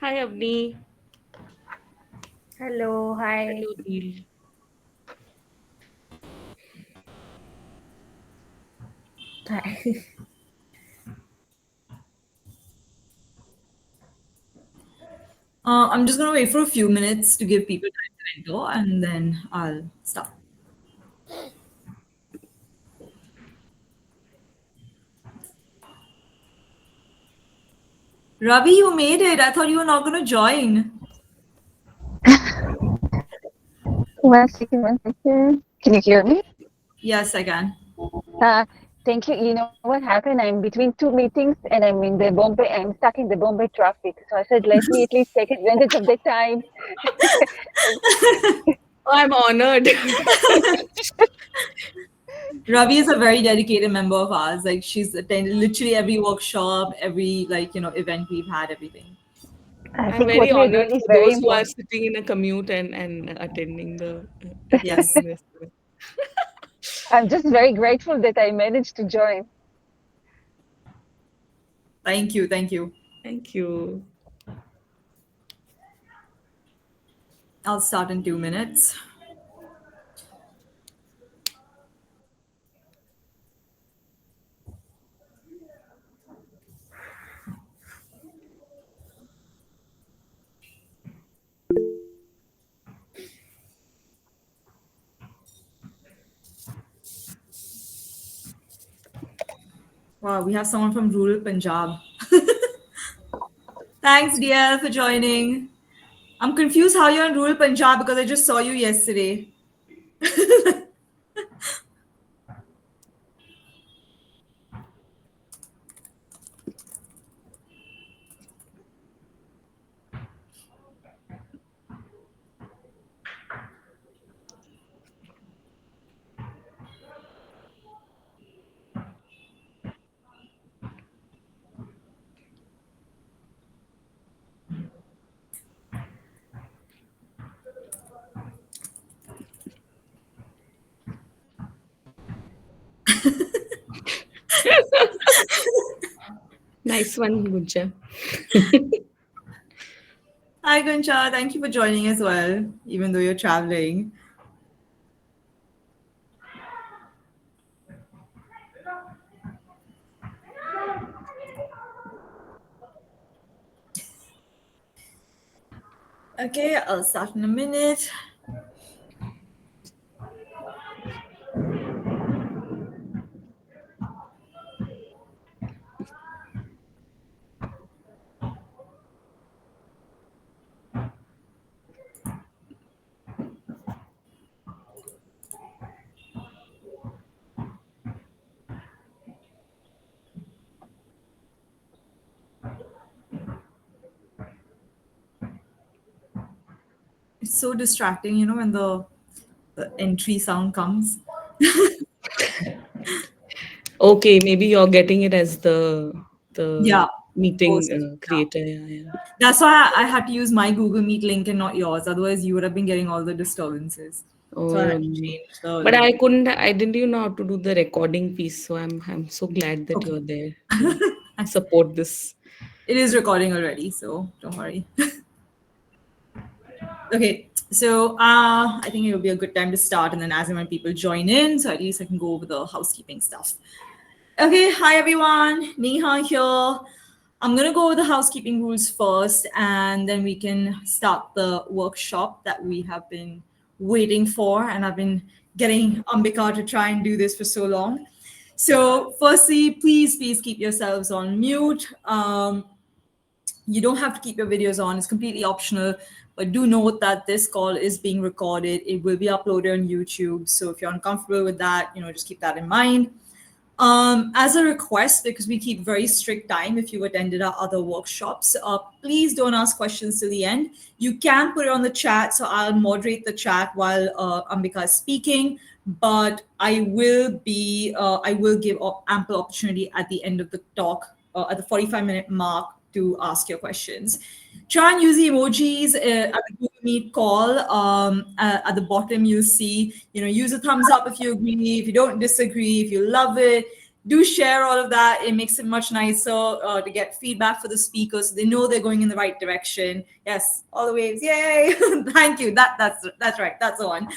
Hi, Avni. Hello, hi. Hello, Neil. Hi. I'm just going to wait for a few minutes to give people time to enter and then I'll start. Ravi, you made it. I thought you were not going to join. One second, one second. Can you hear me? Yes, I can. Uh, Thank you. You know what happened? I'm between two meetings and I'm in the Bombay. I'm stuck in the Bombay traffic. So I said, let me at least take advantage of the time. Oh, I'm honored. Ravi is a very dedicated member of ours. Like she's attended literally every workshop, every event we've had, everything. I I'm think very what we are honored doing is for very those who are important. sitting in a commute and attending the Yes. attending this. I'm just very grateful that I managed to join. Thank you. Thank you. Thank you. I'll start in 2 minutes. Wow, we have someone from rural Punjab. Thanks, DL, for joining. I'm confused how you're in rural Punjab because I just saw you yesterday. Nice one, Gunja. Hi, Guncha. Thank you for joining as well, even though you're traveling. Okay, I'll start in a minute. It's so distracting, when the entry sound comes. Okay, maybe you're getting it as the Yeah, meeting post. Yeah. creator. Yeah, yeah. That's why I had to use my Google Meet link and not yours. Otherwise, you would have been getting all the disturbances. So I Oh, had to no. change the But link. I couldn't. I didn't even know how to do the recording piece. So I'm so glad that Okay. you're there to support this. It is recording already, so don't worry. Okay, so I think it will be a good time to start, and then as and when people join in, so at least I can go over the housekeeping stuff. Okay, hi everyone, Neha here. I'm gonna go over the housekeeping rules first, and then we can start the workshop that we have been waiting for, and I've been getting Ambika to try and do this for so long. So, firstly, please keep yourselves on mute. You don't have to keep your videos on, it's completely optional. But do note that this call is being recorded. It will be uploaded on YouTube. So if you're uncomfortable with that, just keep that in mind. As a request, because we keep very strict time if you've attended our other workshops, please don't ask questions to the end. You can put it on the chat, so I'll moderate the chat while Ambika is speaking. But I will give ample opportunity at the end of the talk, at the 45-minute mark, to ask your questions. Try and use the emojis at the Google Meet call. At the bottom, you'll see, use a thumbs up if you agree, if you don't disagree, if you love it. do share all of that. It makes it much nicer to get feedback for the speakers. So they know they're going in the right direction. Yes, all the waves, yay! Thank you. That's right. That's the one.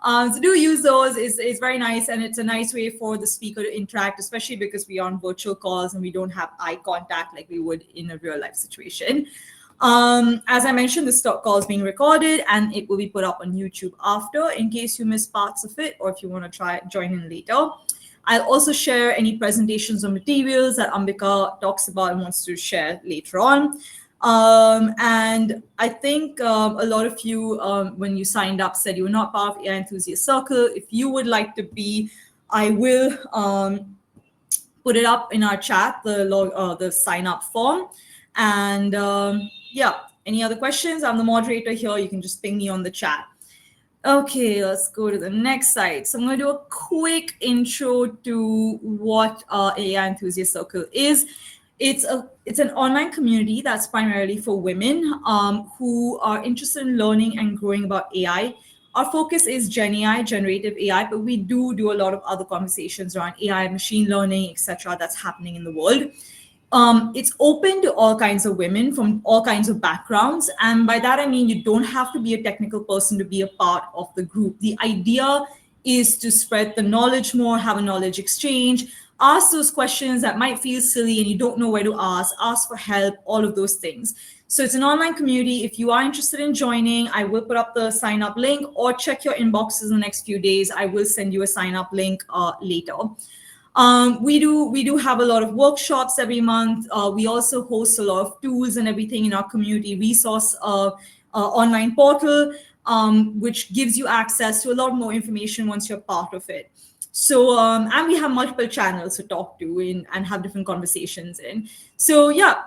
So do use those. It's very nice, and it's a nice way for the speaker to interact, especially because we're on virtual calls and we don't have eye contact like we would in a real life situation. As I mentioned, this call is being recorded and it will be put up on YouTube after, in case you miss parts of it or if you want to join in later. I'll also share any presentations or materials that Ambika talks about and wants to share later on. And I think a lot of you, when you signed up, said you were not part of AI Enthusiast Circle. If you would like to be, I will put it up in our chat, the sign up form. And yeah, any other questions? I'm the moderator here. You can just ping me on the chat. Okay, let's go to the next slide. So I'm going to do a quick intro to what AI Enthusiast Circle is. It's an online community that's primarily for women who are interested in learning and growing about AI. Our focus is Gen AI, generative AI, but we do a lot of other conversations around AI, machine learning, etc. that's happening in the world. It's open to all kinds of women from all kinds of backgrounds. And by that, I mean, you don't have to be a technical person to be a part of the group. The idea is to spread the knowledge more, have a knowledge exchange, ask those questions that might feel silly and you don't know where to ask for help, all of those things. So it's an online community. If you are interested in joining, I will put up the sign up link, or check your inboxes in the next few days. I will send you a sign up link later. We do have a lot of workshops every month. We also host a lot of tools and everything in our community resource online portal, which gives you access to a lot more information once you're part of it. So, and we have multiple channels to talk to and have different conversations in. So yeah,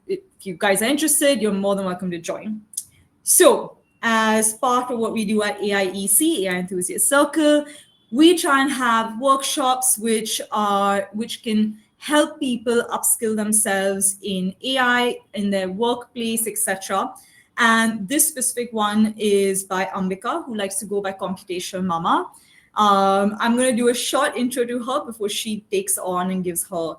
if you guys are interested, you're more than welcome to join. So as part of what we do at AIEC, AI Enthusiast Circle, we try and have workshops which can help people upskill themselves in AI, in their workplace, etc. And this specific one is by Ambika, who likes to go by Computational Mama. I'm going to do a short intro to her before she takes on and gives her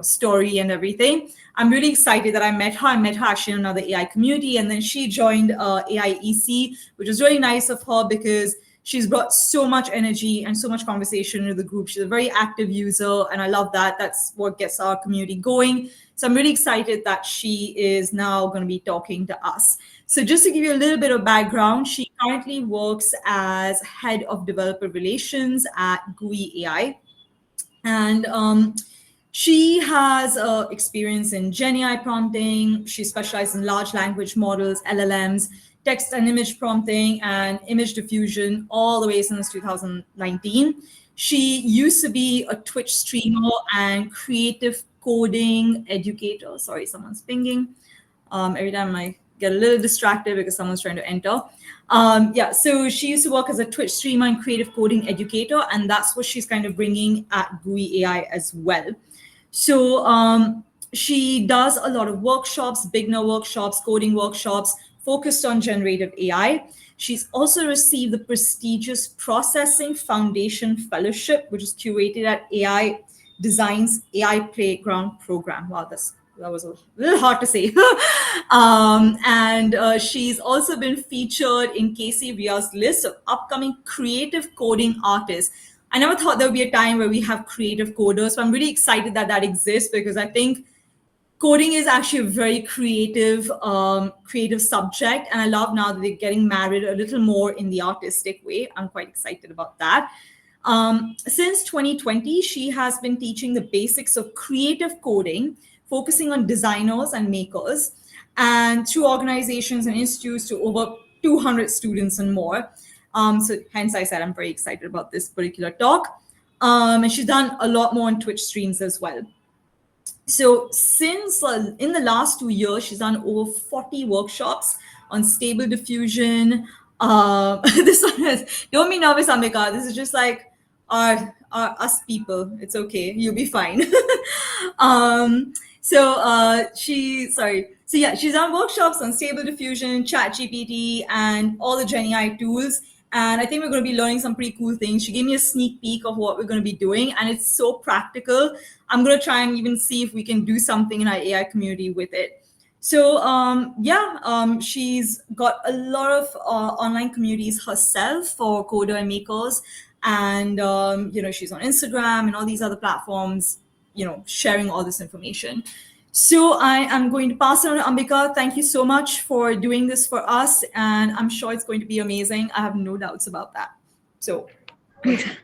story and everything. I'm really excited that I met her. I met her actually in another AI community, and then she joined AIEC, which was really nice of her because she's brought so much energy and so much conversation into the group. She's a very active user, and I love that. That's what gets our community going. So I'm really excited that she is now going to be talking to us. So just to give you a little bit of background, she currently works as head of developer relations at Gooey.AI. And she has experience in Gen AI prompting. She specializes in large language models, LLMs, text and image prompting, and image diffusion all the way since 2019. She used to be a Twitch streamer and creative coding educator. Sorry, someone's pinging. Every time I get a little distracted because someone's trying to enter. Yeah, so she used to work as a Twitch streamer and creative coding educator, and that's what she's kind of bringing at Gooey.AI as well. So she does a lot of workshops, beginner workshops, coding workshops, focused on generative AI. She's also received the prestigious Processing Foundation Fellowship, which is curated at AI Design's AI Playground program. Wow, that was a little hard to say. And she's also been featured in Casey Ria's list of upcoming creative coding artists. I never thought there would be a time where we have creative coders. So I'm really excited that that exists, because I think coding is actually a very creative subject. And I love now that they're getting married a little more in the artistic way. I'm quite excited about that. Since 2020, she has been teaching the basics of creative coding, focusing on designers and makers, and through organizations and institutes to over 200 students and more. So hence I said I'm very excited about this particular talk. And she's done a lot more on Twitch streams as well. So since in the last 2 years, she's done over 40 workshops on stable diffusion. This one is, don't be nervous, Ambika. This is just like us people. It's okay. You'll be fine. She's done workshops on stable diffusion, ChatGPT, and all the Gen AI tools. And I think we're going to be learning some pretty cool things. She gave me a sneak peek of what we're going to be doing, and it's so practical. I'm going to try and even see if we can do something in our AI community with it. So she's got a lot of online communities herself for coder and makers, and she's on Instagram and all these other platforms, sharing all this information. So I am going to pass it on to Ambika. Thank you so much for doing this for us, and I'm sure it's going to be amazing. I have no doubts about that. So, over to you.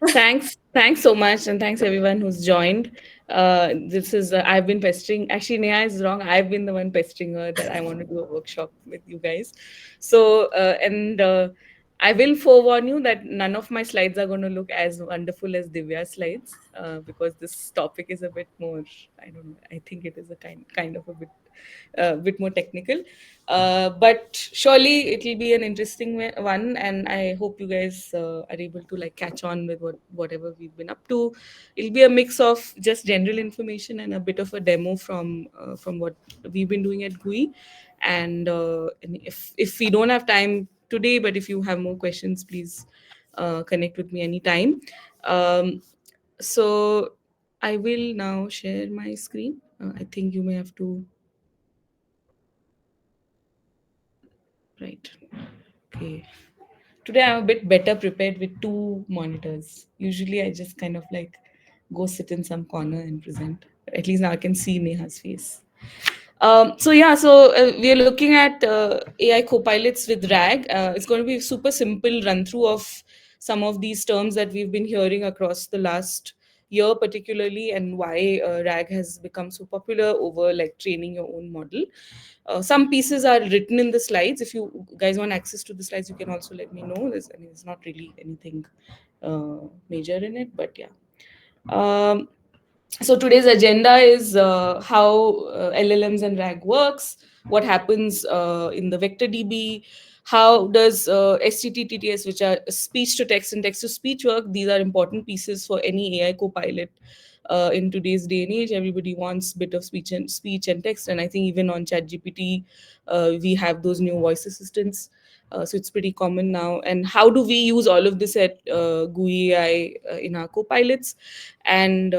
Thanks so much, and thanks everyone who's joined. This is I've been pestering. Actually, Neha is wrong. I've been the one pestering her that I want to do a workshop with you guys. So, and I will forewarn you that none of my slides are going to look as wonderful as Divya's slides, because this topic is a bit more. I don't know. I think it is a kind of a bit more technical. But surely it will be an interesting one, and I hope you guys are able to like catch on with whatever we've been up to. It'll be a mix of just general information and a bit of a demo from what we've been doing at GUI. And if we don't have time today, but if you have more questions, please connect with me anytime. Um, so I will now share my screen. I think you may have to. Right. Okay. Today I'm a bit better prepared with two monitors. Usually I just kind of like go sit in some corner and present. At least now I can see Neha's face. So we are looking at AI Copilots with RAG. It's going to be a super simple run through of some of these terms that we've been hearing across the last year, particularly, and why RAG has become so popular over like training your own model. Some pieces are written in the slides. If you guys want access to the slides, you can also let me know. There's not really anything major in it, but yeah. So today's agenda is how LLMs and RAG works, what happens in the vector DB, how does STT-TTS, which are speech to text and text to speech work. These are important pieces for any AI copilot. In today's day and age, everybody wants bit of speech and text, and I think even on ChatGPT, we have those new voice assistants. So it's pretty common now. And how do we use all of this at Gooey.AI in our copilots? And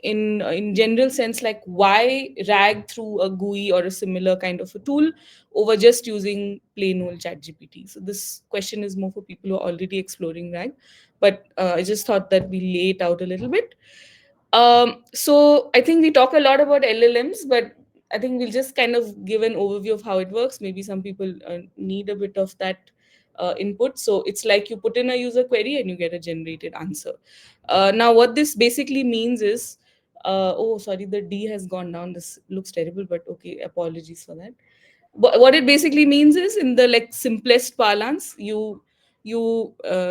in general sense, like why RAG through a GUI or a similar kind of a tool over just using plain old ChatGPT? So this question is more for people who are already exploring RAG, but I just thought that we lay it out a little bit. So I think we talk a lot about LLMs, but I think we'll just kind of give an overview of how it works. Maybe some people need a bit of that input. So it's like you put in a user query and you get a generated answer. Now, what this basically means is, oh, sorry, the D has gone down. This looks terrible, but okay, apologies for that. What it basically means is, in the like simplest parlance, you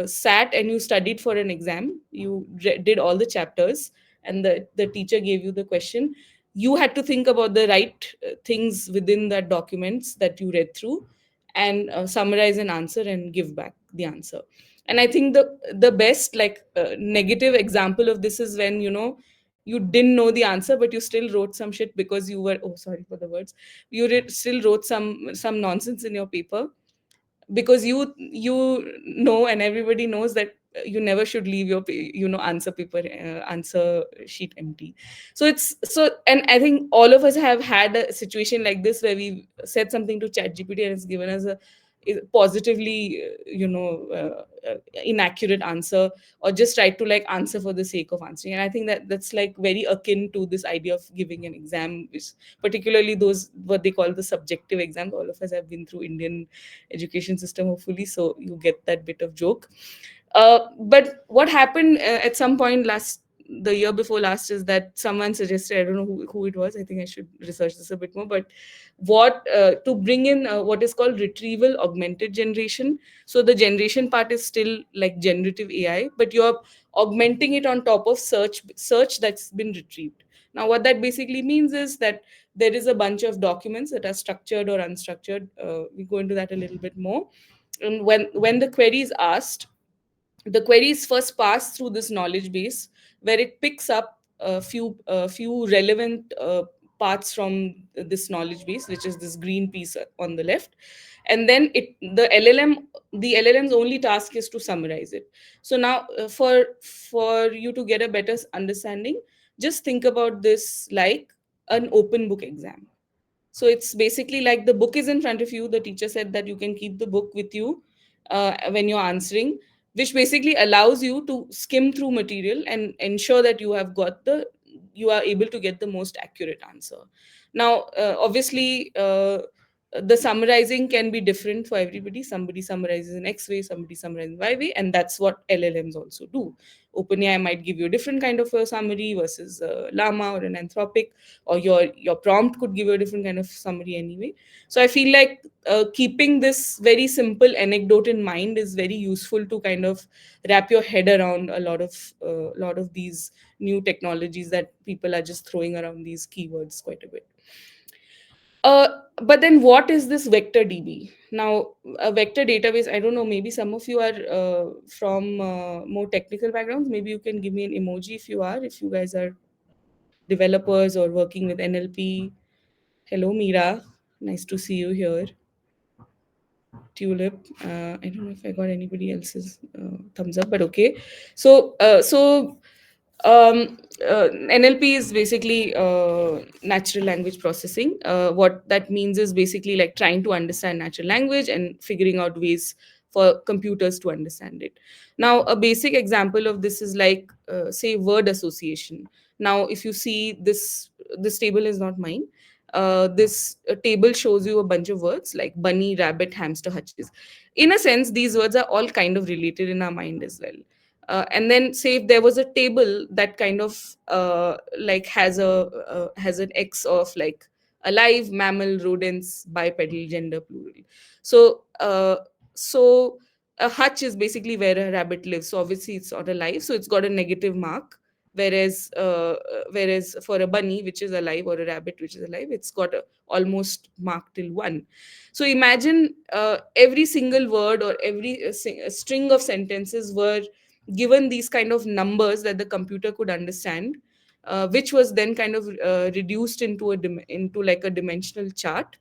sat and you studied for an exam. You did all the chapters, and the teacher gave you the question. You had to think about the right things within that documents that you read through, and summarize an answer and give back the answer. And I think the best like negative example of this is when you didn't know the answer, but you still wrote some shit because you were, oh, sorry for the words, still wrote some nonsense in your paper, because you know, and everybody knows that you never should leave your answer paper, answer sheet empty. And I think all of us have had a situation like this where we said something to ChatGPT and it's given us a positively inaccurate answer, or just tried to like answer for the sake of answering. And I think that that's like very akin to this idea of giving an exam, which particularly those what they call the subjective exams. All of us have been through Indian education system, hopefully, so you get that bit of joke. But what happened at some point the year before last is that someone suggested, I don't know who it was, I think I should research this a bit more, but what to bring in what is called retrieval augmented generation. So the generation part is still like generative AI, but you're augmenting it on top of search that's been retrieved. Now what that basically means is that there is a bunch of documents that are structured or unstructured. We go into that a little bit more. And when the query is asked, the query is first passed through this knowledge base, where it picks up a few relevant parts from this knowledge base, which is this green piece on the left. And then the LLM's only task is to summarize it. So now, for you to get a better understanding, just think about this like an open book exam. So it's basically like the book is in front of you. The teacher said that you can keep the book with you when you're answering, which basically allows you to skim through material and ensure that you are able to get the most accurate answer. Now, obviously, the summarizing can be different for everybody. Somebody summarizes in X way, somebody summarizes in Y way, and that's what LLMs also do. OpenAI might give you a different kind of a summary versus Llama or an Anthropic, or your prompt could give you a different kind of summary anyway. So I feel like keeping this very simple anecdote in mind is very useful to kind of wrap your head around a lot of these new technologies that people are just throwing around these keywords quite a bit. But then what is this vector DB? Now, a vector database, I don't know, maybe some of you are from more technical backgrounds. Maybe you can give me an emoji if you guys are developers or working with NLP. Hello, Mira. Nice to see you here. Tulip. I don't know if I got anybody else's thumbs up, but okay. So NLP is basically natural language processing. What that means is basically like trying to understand natural language and figuring out ways for computers to understand it. Now, a basic example of this is like, say, word association. Now, if you see this table is not mine. This table shows you a bunch of words like bunny, rabbit, hamster, hutches. In a sense, these words are all kind of related in our mind as well. And then, say if there was a table that kind of like has an X of like alive, mammal, rodents, bipedal, gender, plural. So uh, so a hutch is basically where a rabbit lives, so obviously it's not alive, so it's got a negative mark. Whereas for a bunny which is alive, or a rabbit which is alive, it's got a almost mark till 1. So imagine every single word or every string of sentences were given these kind of numbers that the computer could understand, which was then kind of reduced into like a dimensional chart,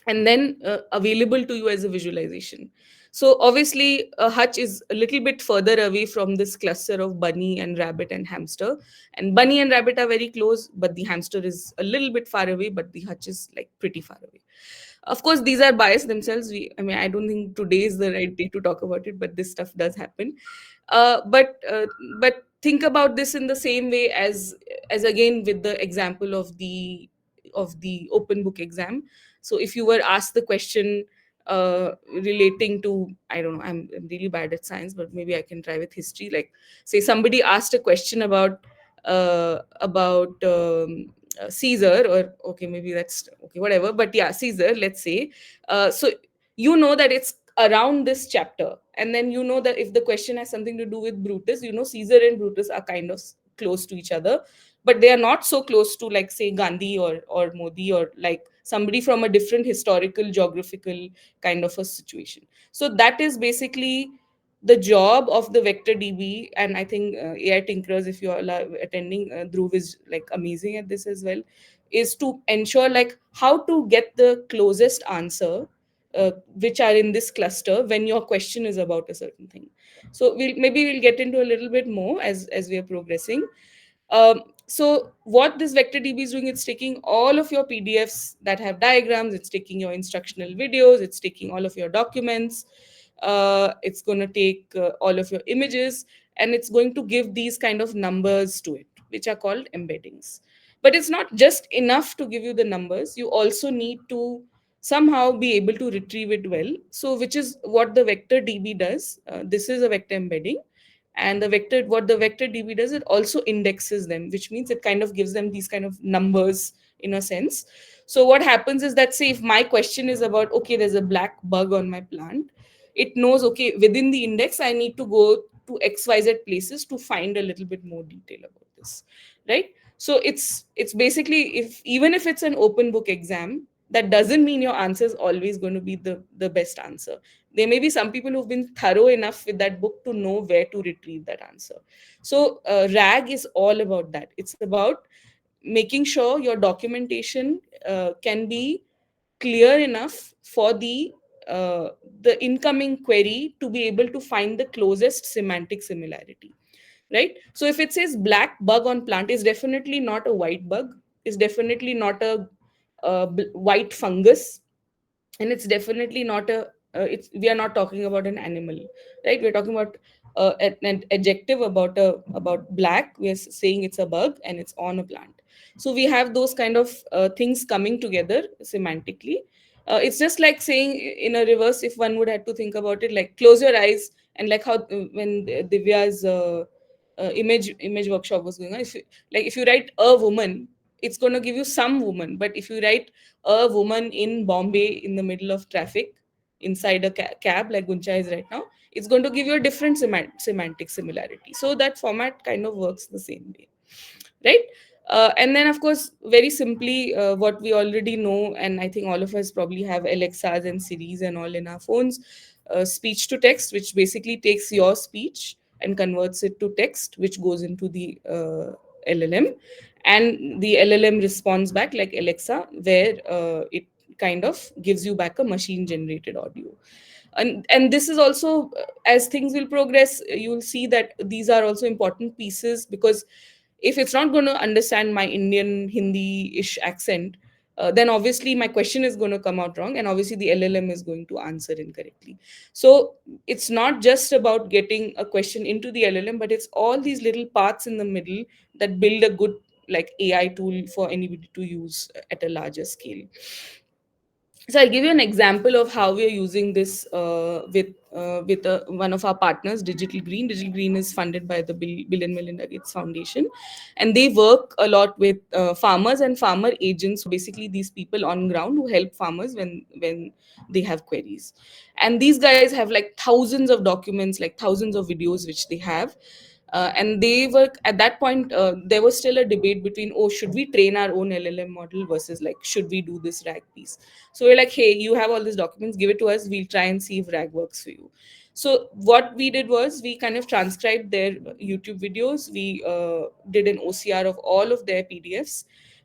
and then available to you as a visualization. So obviously a hutch is a little bit further away from this cluster of bunny and rabbit and hamster, and bunny and rabbit are very close, but the hamster is a little bit far away, but the hutch is like pretty far away. Of course, these are biased themselves. I mean, I don't think today is the right day to talk about it, but this stuff does happen. Uh, but uh, but think about this in the same way as again with the example of the open book exam. So if you were asked the question relating to, I don't know, I'm really bad at science, but maybe I can try with history. Like, say somebody asked a question about Caesar, or okay, maybe that's okay, whatever. But yeah, Caesar, let's say. So you know that it's around this chapter, and then you know that if the question has something to do with Brutus, you know Caesar and Brutus are kind of close to each other, but they are not so close to, like, say, Gandhi or Modi, or like somebody from a different historical geographical kind of a situation. So that is basically the job of the vector DB. And I think AI tinkerers, if you all are attending, Dhruv is like amazing at this as well, is to ensure like how to get the closest answer, which are in this cluster when your question is about a certain thing. So we'll get into a little bit more as we are progressing. So what this vector DB is doing, it's taking all of your PDFs that have diagrams, it's taking your instructional videos, it's taking all of your documents, it's going to take all of your images, and it's going to give these kind of numbers to it, which are called embeddings. But it's not just enough to give you the numbers, you also need to somehow be able to retrieve it well. So which is what the vector DB does. This is a vector embedding, and what the vector DB does, it also indexes them, which means it kind of gives them these kind of numbers in a sense. So what happens is that, say if my question is about, okay, there's a black bug on my plant, it knows, okay, within the index I need to go to XYZ places to find a little bit more detail about this, right? So it's basically, if even if it's an open book exam, that doesn't mean your answer is always going to be the best answer. There may be some people who've been thorough enough with that book to know where to retrieve that answer. So RAG is all about that. It's about making sure your documentation can be clear enough for the incoming query to be able to find the closest semantic similarity, right? So if it says black bug on plant, is definitely not a white bug, is definitely not a white fungus, and it's definitely not a it's we are not talking about an animal, right? We're talking about an adjective about black. We're saying it's a bug and it's on a plant. So we have those kind of things coming together semantically. It's just like saying in a reverse, if one would have to think about it, like close your eyes, and like how when Divya's image workshop was going on, if you write a woman, it's going to give you some woman. But if you write a woman in Bombay in the middle of traffic inside a cab like Guncha is right now, it's going to give you a different semantic similarity. So that format kind of works the same way, right? And then, of course, very simply, what we already know, and I think all of us probably have Alexas and Siris and all in our phones, speech to text, which basically takes your speech and converts it to text, which goes into the LLM. And the LLM responds back like Alexa, where it kind of gives you back a machine generated audio. And this is also, as things will progress, you will see that these are also important pieces, because if it's not going to understand my Indian Hindi-ish accent, then obviously my question is going to come out wrong, and obviously the LLM is going to answer incorrectly. So it's not just about getting a question into the LLM, but it's all these little parts in the middle that build a good like AI tool for anybody to use at a larger scale. So I'll give you an example of how we are using this with one of our partners, Digital Green. Digital Green is funded by the Bill and Melinda Gates Foundation, and they work a lot with farmers and farmer agents, basically these people on ground who help farmers when they have queries. And these guys have like thousands of documents, like thousands of videos which they have. And they were at that point, there was still a debate between, oh, should we train our own LLM model versus like should we do this RAG piece. So we're like, hey, you have all these documents, give it to us, we'll try and see if RAG works for you. So what we did was we kind of transcribed their YouTube videos. We did an OCR of all of their PDFs,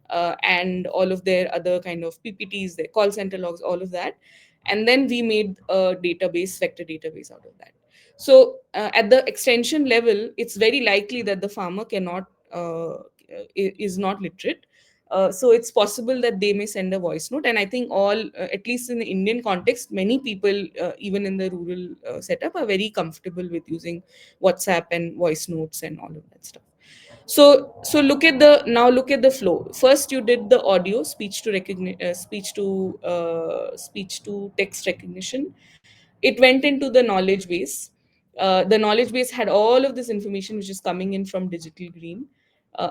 and all of their other kind of PPTs, their call center logs, all of that. And then we made a database, vector database out of that. So at the extension level, it's very likely that the farmer cannot is not literate. So it's possible that they may send a voice note. And I think all, at least in the Indian context, many people, even in the rural setup, are very comfortable with using WhatsApp and voice notes and all of that stuff. So look at the flow. First, you did the audio, speech to text recognition. It went into the knowledge base. The knowledge base had all of this information which is coming in from Digital Green.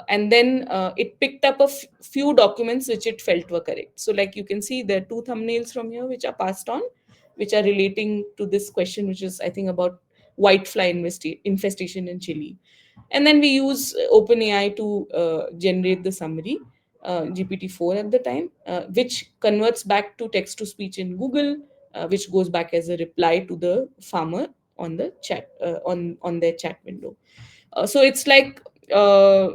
And then it picked up a few documents which it felt were correct. So, like you can see, there are two thumbnails from here which are passed on, which are relating to this question, which is, I think, about whitefly infestation in Chile. And then we use OpenAI to generate the summary, GPT-4 at the time, which converts back to text to speech in Google, which goes back as a reply to the farmer on the chat on their chat window. So it's like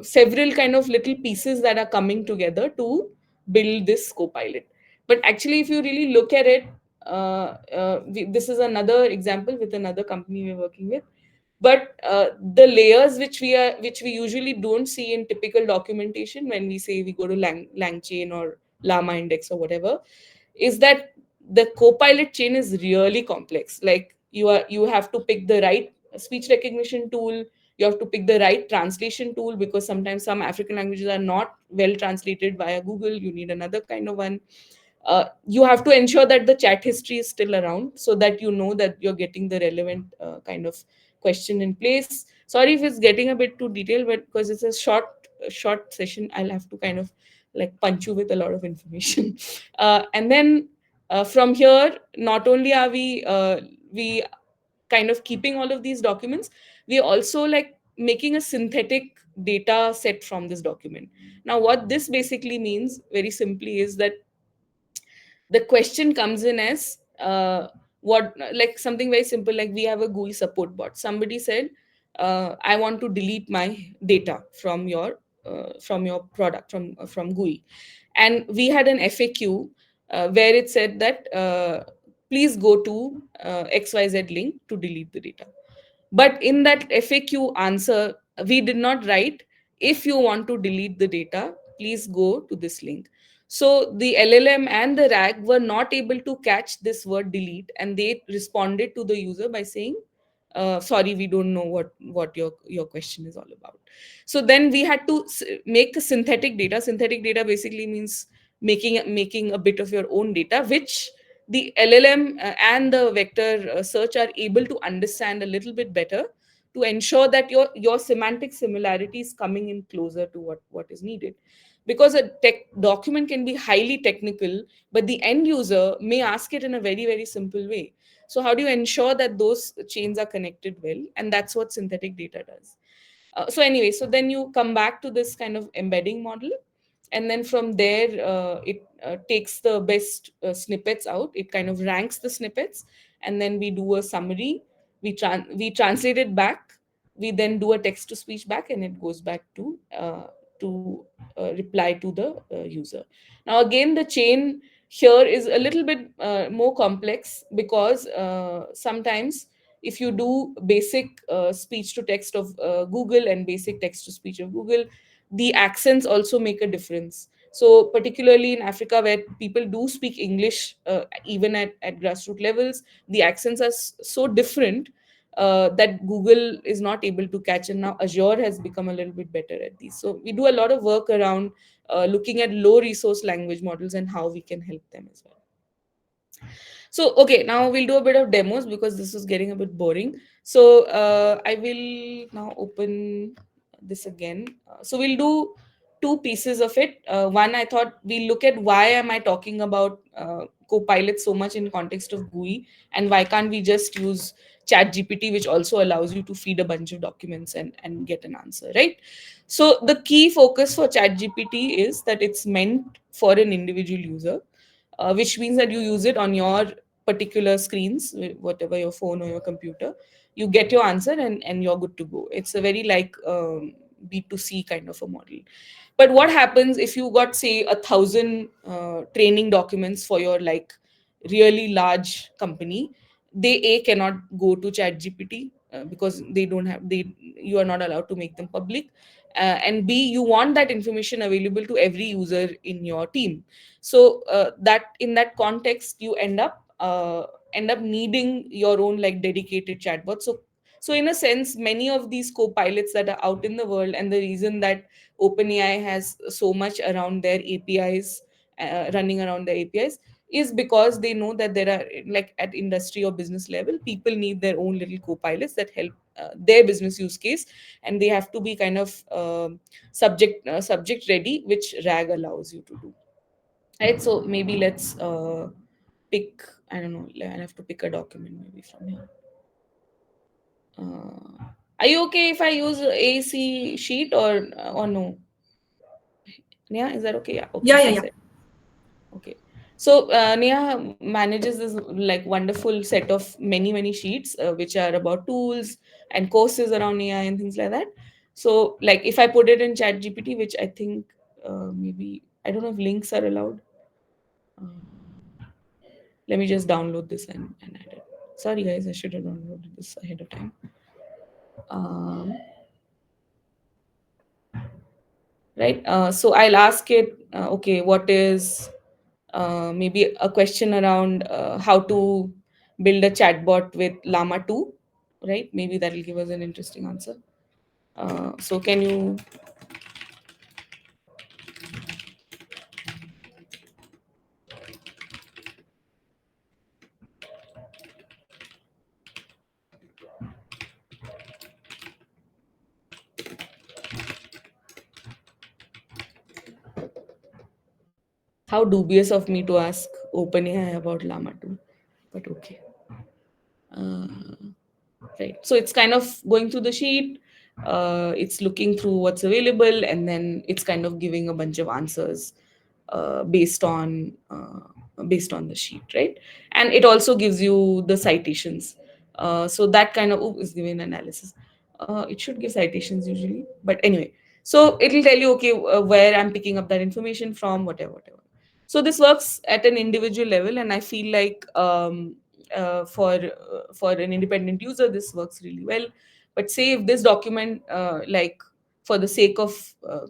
several kind of little pieces that are coming together to build this copilot. But actually, if you really look at it, this is another example with another company we're working with. But the layers which we usually don't see in typical documentation when we say we go to LangChain or Llama Index or whatever, is that the copilot chain is really complex. Like you have to pick the right speech recognition tool, you have to pick the right translation tool, because sometimes some African languages are not well translated via Google, you need another kind of one. You have to ensure that the chat history is still around so that you know that you're getting the relevant kind of question in place. Sorry if it's getting a bit too detailed, but because it's a short session, I'll have to kind of like punch you with a lot of information. And then from here, not only are we kind of keeping all of these documents, we also like making a synthetic data set from this document. Now what this basically means very simply is that the question comes in as what, like something very simple, like we have a GUI support bot. Somebody said, I want to delete my data from your from your product from GUI, and we had an FAQ where it said that please go to XYZ link to delete the data. But in that FAQ answer, we did not write, if you want to delete the data, please go to this link. So the LLM and the RAG were not able to catch this word delete, and they responded to the user by saying, sorry, we don't know what your question is all about. So then we had to make a synthetic data. Synthetic data basically means making a bit of your own data, which the LLM and the vector search are able to understand a little bit better, to ensure that your semantic similarity is coming in closer to what is needed. Because a tech document can be highly technical, but the end user may ask it in a very, very simple way. So how do you ensure that those chains are connected well? And that's what synthetic data does. So anyway, so then you come back to this kind of embedding model, and then from there it takes the best snippets out. It kind of ranks the snippets, and then we do a summary. We translate it back. We then do a text to speech back, and it goes back to reply to the user. Now again, the chain here is a little bit more complex, because sometimes if you do basic speech to text of Google and basic text to speech of Google, the accents also make a difference. So particularly in Africa, where people do speak English, even at grassroots levels, the accents are so different that Google is not able to catch. And now Azure has become a little bit better at these. So we do a lot of work around looking at low resource language models and how we can help them as well. So, okay, now we'll do a bit of demos because this is getting a bit boring. So, I will now open this again. So, we'll do two pieces of it. One, I thought we'll look at why am I talking about Copilot so much in context of GUI, and why can't we just use ChatGPT, which also allows you to feed a bunch of documents and get an answer, right? So, the key focus for ChatGPT is that it's meant for an individual user, which means that you use it on your particular screens, whatever your phone or your computer. You get your answer, and you're good to go. It's a very like B2C kind of a model. But what happens if you got, say, 1,000 training documents for your like really large company? They cannot go to chat gpt because they don't have they you are not allowed to make them public, and B, you want that information available to every user in your team. So that in that context, you end up needing your own like dedicated chatbot. So in a sense, many of these co-pilots that are out in the world, and the reason that OpenAI has so much around their APIs, running around their APIs, is because they know that there are, like at industry or business level, people need their own little co-pilots that help their business use case, and they have to be kind of subject ready, which RAG allows you to do. Right. So maybe let's pick. I don't know. I have to pick a document maybe from here. Are you okay if I use AC sheet or no? Yeah, is that okay? Yeah. Okay. Yeah, yeah, She yeah. said. Okay. So Neha manages this like wonderful set of many sheets which are about tools and courses around AI and things like that. So like if I put it in Chat GPT, which I think maybe I don't know if links are allowed. Uh, Let me just download this and add it. Sorry guys, I should have downloaded this ahead of time. Um, right. So I'll ask it. Okay, what is maybe a question around how to build a chatbot with Llama 2, right? Maybe that'll give us an interesting answer. So can you, how dubious of me to ask OpenAI about Llama 2, but okay. Uh, right. So it's kind of going through the sheet, it's looking through what's available, and then it's kind of giving a bunch of answers uh, based on uh, based on the sheet, right? And it also gives you the citations. So that kind of is giving analysis. It should give citations usually, but anyway. So it'll tell you, okay, where I'm picking up that information from, whatever, whatever. So this works at an individual level, and I feel like for an independent user, this works really well. But say if this document, like for the sake of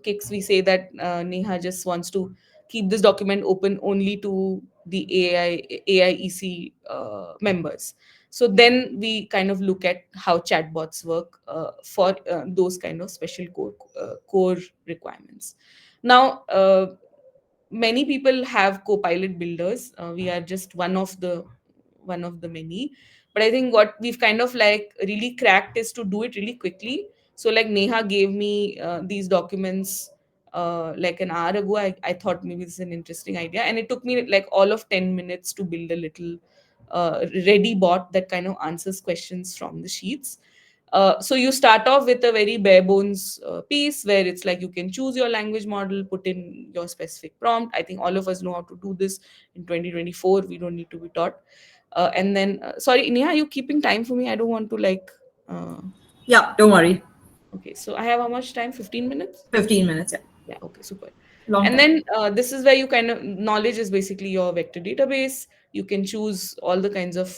kicks, we say that Neha just wants to keep this document open only to the AIEC members. So then we kind of look at how chatbots work for those kind of special core requirements. Now, many people have copilot builders. We are just one of the many. But I think what we've kind of like really cracked is to do it really quickly. So like Neha gave me these documents like an hour ago. I thought maybe this is an interesting idea, and it took me like all of 10 minutes to build a little ready bot that kind of answers questions from the sheets. So you start off with a very bare bones piece where it's like you can choose your language model, put in your specific prompt. I think all of us know how to do this in 2024. We don't need to be taught. And then, sorry, Neha, are you keeping time for me? I don't want to like. Uh, Yeah, don't worry. okay, so I have how much time? 15 minutes? 15 minutes, yeah. Yeah, okay, super. Long And time. then this is where you kind of knowledge is basically your vector database. You can choose all the kinds of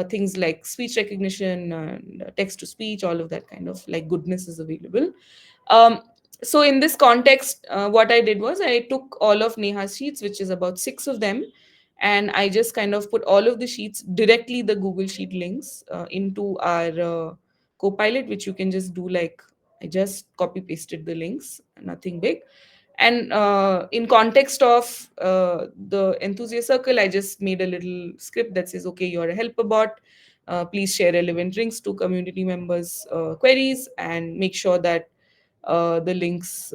things like speech recognition and text to speech. All of that kind of like goodness is available. um, so in this context, what I did was I took all of Neha's sheets, which is about six of them, and I just kind of put all of the sheets directly, the Google Sheet links, into our Copilot, which you can just do like I just copy pasted the links, nothing big. And in context of the enthusiast circle, I just made a little script that says, okay, you're a helper bot. Please share relevant links to community members' queries and make sure that the links,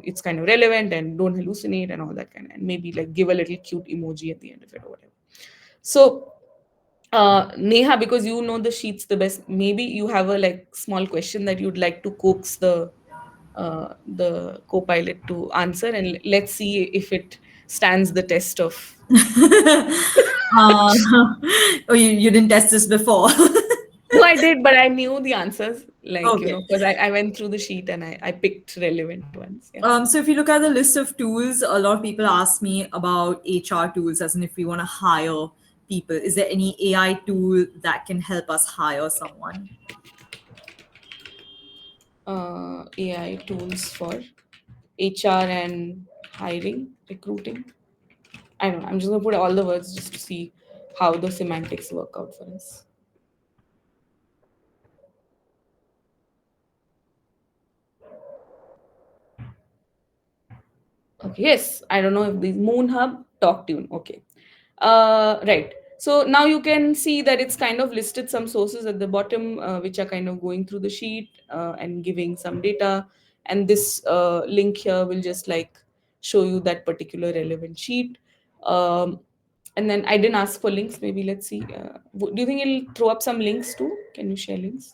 it's kind of relevant and don't hallucinate and all that kind of, and maybe like give a little cute emoji at the end of it or whatever. So Neha, because you know the sheets the best, maybe you have a like small question that you'd like to coax the co-pilot to answer, and let's see if it stands the test of. uh, oh, you didn't test this before. No, I did, but I knew the answers, like Okay. because I went through the sheet and I picked relevant ones. Yeah. So if you look at the list of tools, a lot of people ask me about HR tools, as in if we want to hire people. Is there any AI tool that can help us hire someone? AI tools for HR and hiring, recruiting. I don't know. I'm just gonna put all the words just to see how the semantics work out for us. Okay, yes. I don't know if the Moon Hub talk tune. Okay. Right. So now you can see that it's kind of listed some sources at the bottom, which are kind of going through the sheet and giving some data. And this link here will just like show you that particular relevant sheet. Um, and then I didn't ask for links. Maybe let's see. Do you think it'll throw up some links too? Can you share links?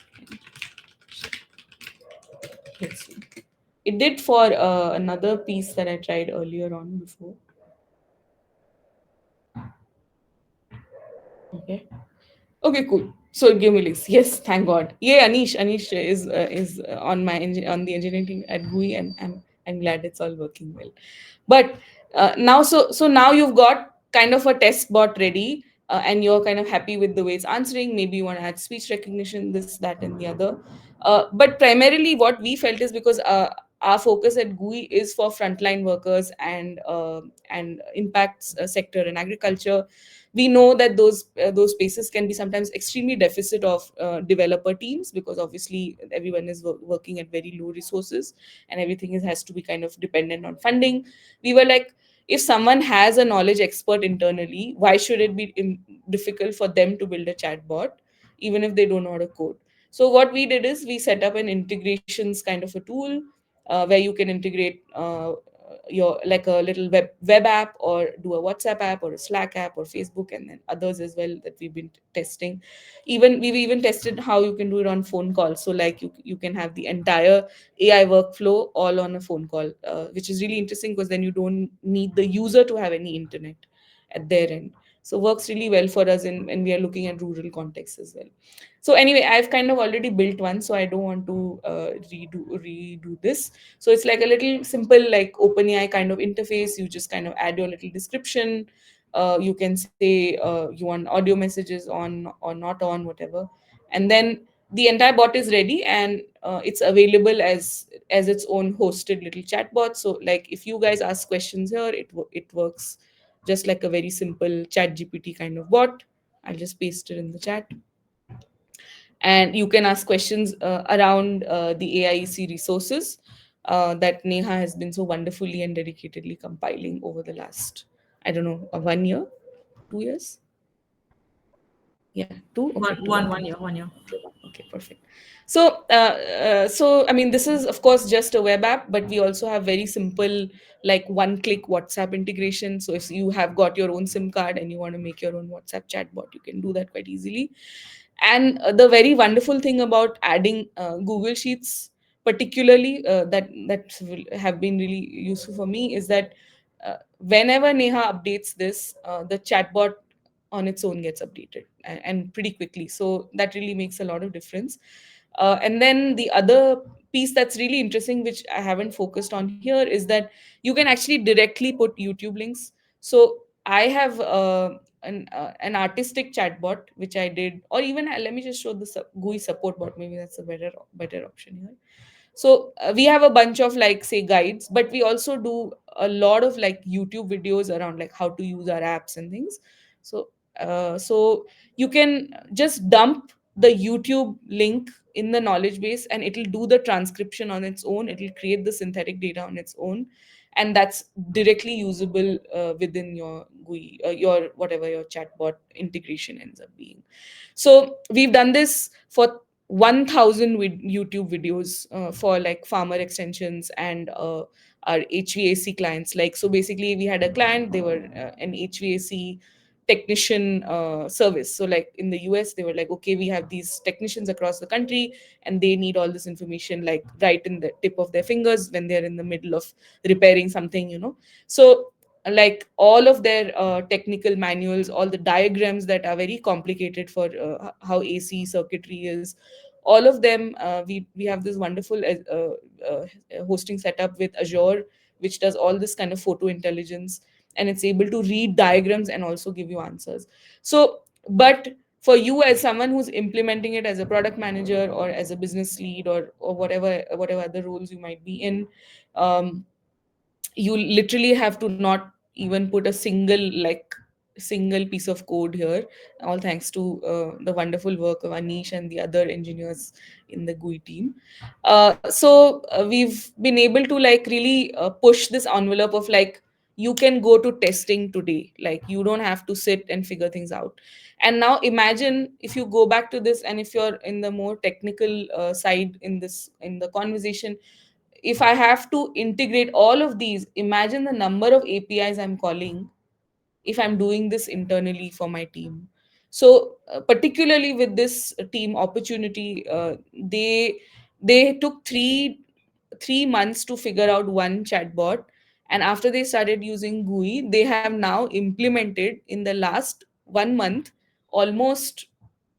Let's see. It did for another piece that I tried earlier on before. Okay. Okay, cool. So give me links. Yes, thank God. Yeah, Anish. Anish is on my on the engineering team at GUI, and I'm glad it's all working well. But now, so now you've got kind of a test bot ready, and you're kind of happy with the way it's answering. Maybe you want to add speech recognition, this, that, and the other. But primarily, what we felt is because our focus at GUI is for frontline workers and impacts sector and agriculture. We know that those spaces can be sometimes extremely deficit of developer teams, because obviously everyone is working at very low resources, and everything has to be kind of dependent on funding. We were like, if someone has a knowledge expert internally, why should it be difficult for them to build a chatbot even if they don't know how to code? So what we did is we set up an integrations kind of a tool where you can integrate your like a little web app, or do a WhatsApp app or a Slack app or Facebook, and then others as well that we've been testing. Even we've even tested how you can do it on phone calls. So like you can have the entire AI workflow all on a phone call, which is really interesting because then you don't need the user to have any internet at their end. So works really well for us in when we are looking at rural contexts as well. So anyway, I've kind of already built one, so I don't want to redo this. So it's like a little simple, like OpenAI kind of interface. You just kind of add your little description. You can say you want audio messages on or not on, whatever, and then the entire bot is ready, and it's available as its own hosted little chatbot. So like if you guys ask questions here, it works just like a very simple chat GPT kind of bot. I'll just paste it in the chat, and you can ask questions around the AIEC resources that Neha has been so wonderfully and dedicatedly compiling over the last, I don't know, 1 year, 2 years. Yeah, two. Okay, One, two. I one, think. one year, 1 year. Okay, one. Okay, perfect. So I mean, this is of course just a web app, but we also have very simple, like one-click WhatsApp integration. So if you have got your own SIM card and you want to make your own WhatsApp chatbot, you can do that quite easily. And the very wonderful thing about adding Google Sheets, particularly that will have been really useful for me, is that whenever Neha updates this, the chatbot on its own gets updated and pretty quickly. So that really makes a lot of difference. And then the other piece that's really interesting, which I haven't focused on here, is that you can actually directly put YouTube links. So I have an artistic chatbot which I did, or even let me just show the GUI support bot. Maybe that's a better option here. So we have a bunch of, like, say, guides, but we also do a lot of like YouTube videos around like how to use our apps and things. So you can just dump the YouTube link in the knowledge base, and it'll do the transcription on its own. It'll create the synthetic data on its own, and that's directly usable within your GUI, your whatever your chatbot integration ends up being. So we've done this for 1000 YouTube videos for like farmer extensions and our HVAC clients. Like, so basically we had a client, they were an HVAC technician service. So like in the US, they were like, okay, we have these technicians across the country, and they need all this information like right in the tip of their fingers when they're in the middle of repairing something. So like all of their technical manuals, all the diagrams that are very complicated for how AC circuitry is, all of them, we have this wonderful hosting setup with Azure, which does all this kind of photo intelligence, and it's able to read diagrams and also give you answers. So, but for you as someone who's implementing it as a product manager or as a business lead, or whatever other roles you might be in, um, you literally have to not even put a single piece of code here, all thanks to the wonderful work of Anish and the other engineers in the GUI team. So we've been able to like really push this envelope of like, you can go to testing today, like you don't have to sit and figure things out. And now imagine if you go back to this, and if you're in the more technical side in the conversation, if I have to integrate all of these, imagine the number of APIs I'm calling if I'm doing this internally for my team. So particularly with this team opportunity, they took 3 months to figure out one chatbot, and after they started using GUI, they have now implemented in the last 1 month almost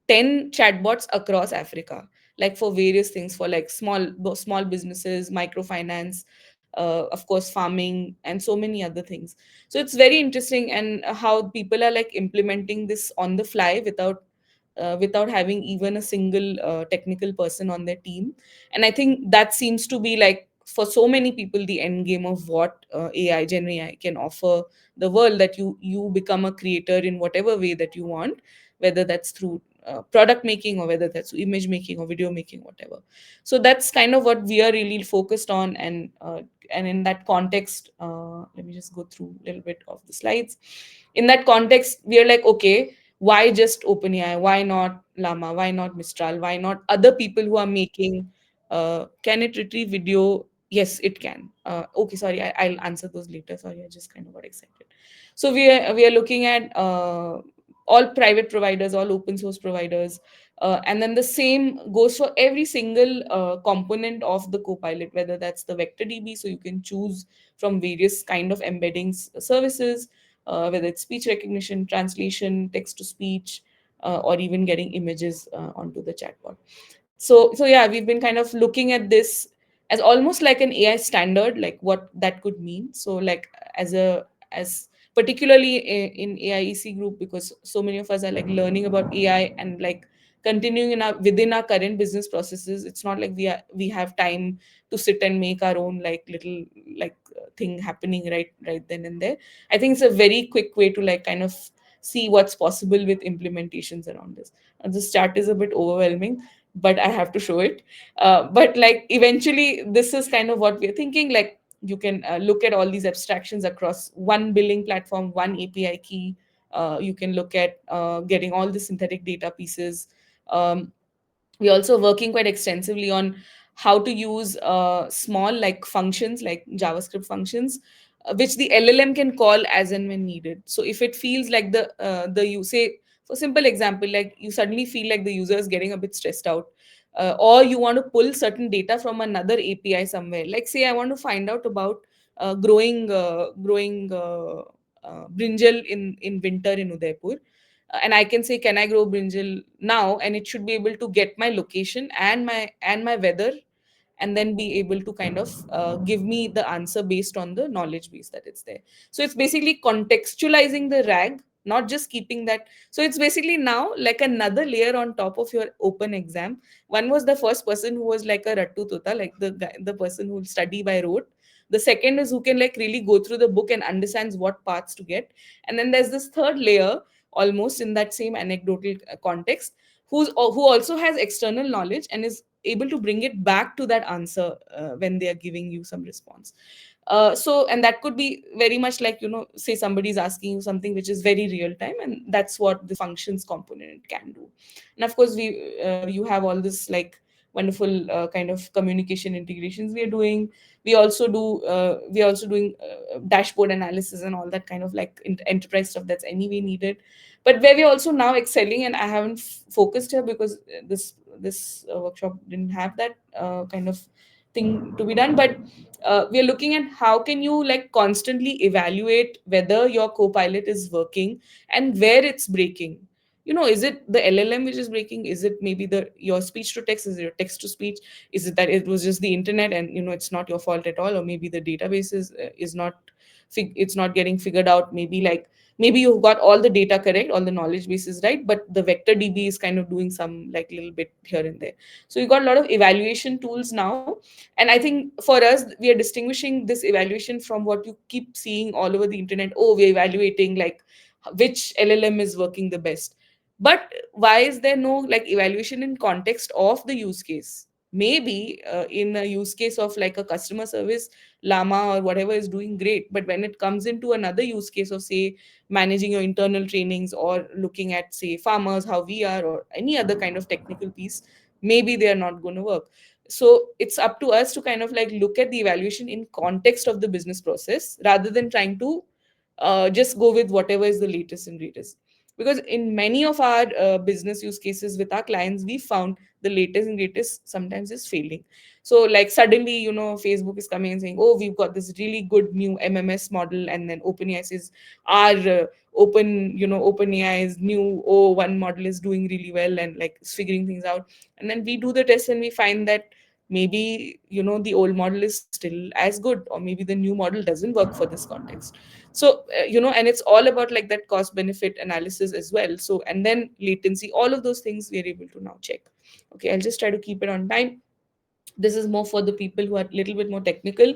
10 chatbots across Africa, like for various things, for like small businesses, microfinance, of course farming, and so many other things. So it's very interesting, and how people are like implementing this on the fly without having even a single technical person on their team. And I think that seems to be like, for so many people, the end game of what Gen AI can offer the world, that you become a creator in whatever way that you want, whether that's through product making, or whether that's image making or video making, whatever. So that's kind of what we are really focused on. And in that context, let me just go through a little bit of the slides. In that context, we are like, okay, why just OpenAI? Why not Llama? Why not Mistral? Why not other people who are making? Can it retrieve video? Yes, it can. Okay, sorry, I'll answer those later. Sorry, I just kind of got excited. So we are looking at all private providers, all open source providers, and then the same goes for every single component of the Copilot, whether that's the vector DB, so you can choose from various kind of embeddings services, whether it's speech recognition, translation, text to speech, or even getting images onto the chatbot. So yeah, we've been kind of looking at this as almost like an AI standard, like what that could mean. So like as particularly in AIEC group, because so many of us are like learning about AI and like continuing in our within our current business processes. It's not like we have time to sit and make our own like little like thing happening right then and there. I think it's a very quick way to like kind of see what's possible with implementations around this. This chart is a bit overwhelming, but I have to show it. But like eventually, this is kind of what we're thinking. Like you can look at all these abstractions across one billing platform, one API key. You can look at getting all the synthetic data pieces. Um, we're also working quite extensively on how to use small like functions like javascript functions, which the LLM can call as and when needed. So if it feels like the you say, for simple example, like you suddenly feel like the user is getting a bit stressed out, or you want to pull certain data from another API somewhere, like say I want to find out about growing brinjal in winter in Udaipur. And I can say, can I grow brinjal now? And it should be able to get my location and my weather, and then be able to kind of give me the answer based on the knowledge base that it's there. So it's basically contextualizing the RAG, not just keeping that. So it's basically now like another layer on top of your open exam. One was the first person who was like a rattu tota, like the person who will study by rote. The second is who can like really go through the book and understands what parts to get. And then there's this third layer, almost in that same anecdotal context, who also has external knowledge and is able to bring it back to that answer when they are giving you some response. And that could be very much like, say somebody is asking you something which is very real time, and that's what the functions component can do. And of course, you have all this like wonderful kind of communication integrations we are doing. We are also doing dashboard analysis and all that kind of like enterprise stuff that's anyway needed. But where we're also now excelling, and I haven't focused here because this workshop didn't have that kind of thing to be done. But we are looking at how can you like constantly evaluate whether your copilot is working and where it's breaking. Is it the LLM which is breaking? Is it maybe the your speech to text? Is it your text to speech? Is it that it was just the internet and it's not your fault at all? Or maybe the database is not it's not getting figured out. Maybe you've got all the data correct, all the knowledge bases right, but the vector DB is kind of doing some like little bit here and there. So you've got a lot of evaluation tools now. And I think for us, we are distinguishing this evaluation from what you keep seeing all over the internet. Oh, we're evaluating like which LLM is working the best. But why is there no like evaluation in context of the use case? Maybe in a use case of like a customer service, Llama or whatever is doing great. But when it comes into another use case of, say, managing your internal trainings or looking at, say, farmers, how we are, or any other kind of technical piece, maybe they are not going to work. So it's up to us to kind of like look at the evaluation in context of the business process rather than trying to just go with whatever is the latest and greatest. Because in many of our business use cases with our clients, we found the latest and greatest sometimes is failing. So like suddenly, Facebook is coming and saying, oh, we've got this really good new MMS model, and then OpenAI says our OpenAI's new one model is doing really well and like is figuring things out. And then we do the test and we find that maybe the old model is still as good, or maybe the new model doesn't work for this context. So and it's all about like that cost benefit analysis as well. So, and then latency, all of those things we are able to now check. Okay, I'll just try to keep it on time. This is more for the people who are a little bit more technical.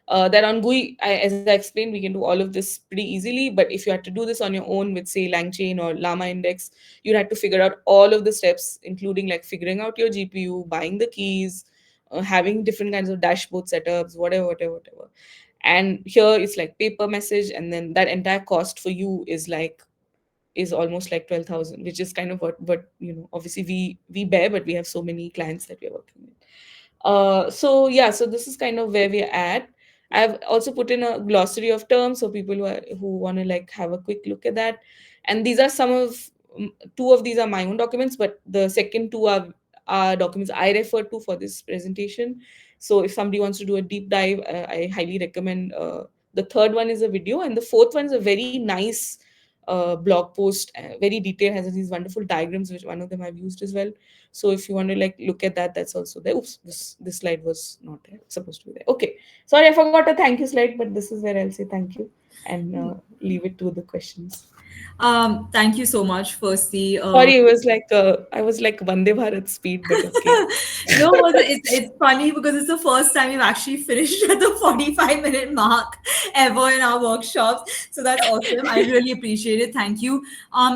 That on GUI, as I explained, we can do all of this pretty easily. But if you had to do this on your own with, say, LangChain or Llama Index, you'd have to figure out all of the steps, including like figuring out your GPU, buying the keys, having different kinds of dashboard setups, whatever. And here it's like paper message, and then that entire cost for you is almost like 12,000, which is kind of what obviously we bear, but we have so many clients that we're working with. So yeah, so this is kind of where we're at. I've also put in a glossary of terms so people who want to like have a quick look at that. And these are two of these are my own documents, but the second two are documents I referred to for this presentation. So if somebody wants to do a deep dive, I highly recommend the third one is a video, and the fourth one is a very nice blog post, very detailed, has these wonderful diagrams, which one of them I've used as well. So if you want to like look at that, that's also there. Oops, this slide was not there, it's supposed to be there. Okay, sorry, I forgot a thank you slide, but this is where I'll say thank you and leave it to the questions. Thank you so much, firstly. Sorry, it was like I was like Vande Bharat speed, but okay. No, but it's funny because it's the first time we've actually finished at the 45-minute mark ever in our workshops. So that's awesome. I really appreciate it. Thank you.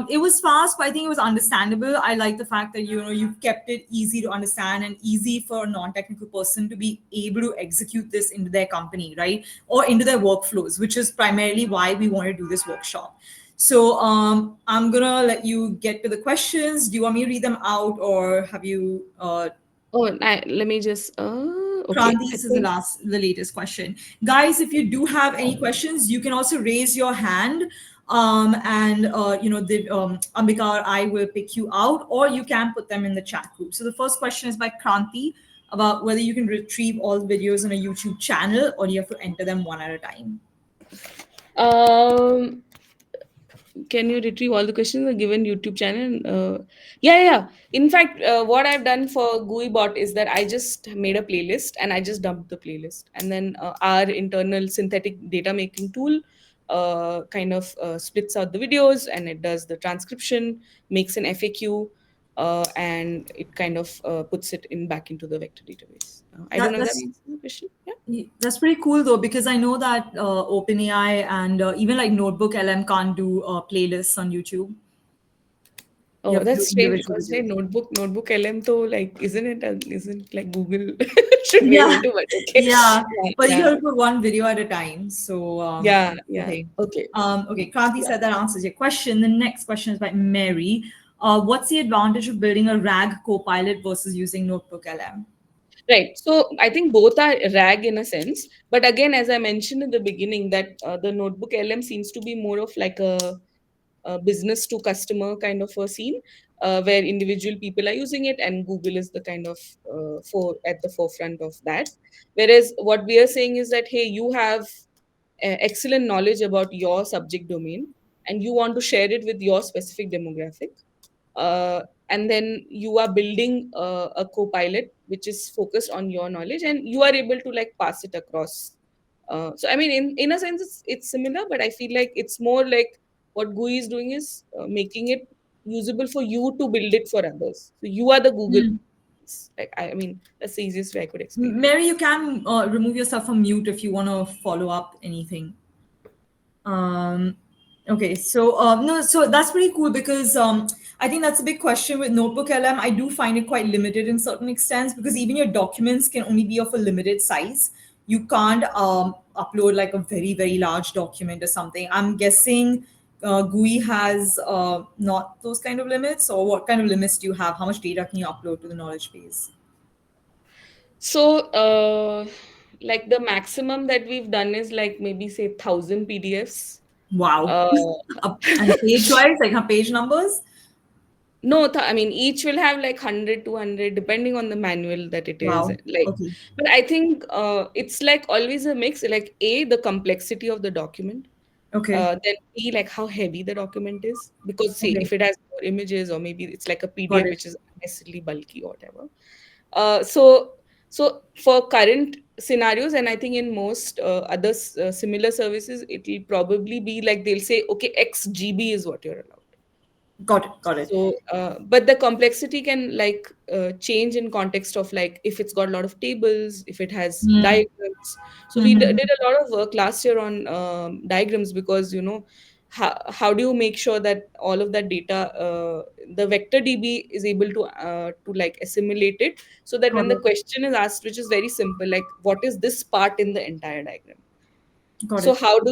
It was fast, but I think it was understandable. I like the fact that you've kept it easy to understand and easy for a non-technical person to be able to execute this into their company, right? Or into their workflows, which is primarily why we want to do this workshop. So I'm gonna let you get to the questions. Do you want me to read them out, or have you? Oh, let me just. Okay, Kranti, I this is think. the latest question, guys. If you do have any questions, you can also raise your hand, and Ambika or I will pick you out, or you can put them in the chat group. So the first question is by Kranti about whether you can retrieve all the videos on a YouTube channel, or you have to enter them one at a time. Um, can you retrieve all the questions on given YouTube channel? Yeah. In fact, what I've done for Gooey.AI is that I just made a playlist and I just dumped the playlist, and then our internal synthetic data making tool kind of splits out the videos and it does the transcription, makes an FAQ, and it kind of puts it in back into the vector database. I don't That, know if that that's answers the question. Yeah. That's pretty cool though, because I know that OpenAI and even like Notebook LM can't do playlists on YouTube. You Oh, have to do that's strange individual because right, videos. notebook LM though, like isn't it isn't like Google should be able Yeah, to, but okay. yeah, Yeah, but you yeah, have to put one video at a time. So yeah. okay, Okay. okay. Kranti Yeah. said that answers your question. The next question is by Mary. What's the advantage of building a RAG copilot versus using Notebook LM? Right. So I think both are RAG in a sense, but again, as I mentioned in the beginning, that the notebook LM seems to be more of like a business to customer kind of a scene, where individual people are using it, and Google is the kind of for at the forefront of that. Whereas what we are saying is that hey, you have excellent knowledge about your subject domain, and you want to share it with your specific demographic, and then you are building a co-pilot which is focused on your knowledge, and you are able to like pass it across. So I mean, in a sense it's similar, but I feel like it's more like what GUI is doing is making it usable for you to build it for others, so you are the Google. Like I mean, that's the easiest way I could explain it. Mary, you can remove yourself from mute if you want to follow up anything. Um, okay, so no, so that's pretty cool because I think that's a big question with Notebook LM. I do find it quite limited in certain extents because even your documents can only be of a limited size. You can't upload like a very, very large document or something. I'm guessing GUI has not those kind of limits, or what kind of limits do you have? How much data can you upload to the knowledge base? So like the maximum that we've done is like maybe say 1,000 PDFs. Wow. uh, And page wise, like her page numbers? No, I mean each will have like 100, 200, depending on the manual that it is. Wow. Like, Okay. but I think it's like always a mix. Like A, the complexity of the document. Okay. Then B, like how heavy the document is. Because see, Okay. if it has more images, or maybe it's like a Got PDF it. which is unnecessarily bulky or whatever. So for current scenarios, and I think in most other similar services, it will probably be like they'll say, okay, X GB is what you're allowed. Got it. Got it. So but the complexity can like change in context of like if it's got a lot of tables, if it has Hmm. diagrams. So we Mm-hmm. did a lot of work last year on diagrams, because how do you make sure that all of that data, the vector DB is able to like assimilate it, so that when Got the it. question is asked, which is very simple, like what is this part in the entire diagram. Got So it. how do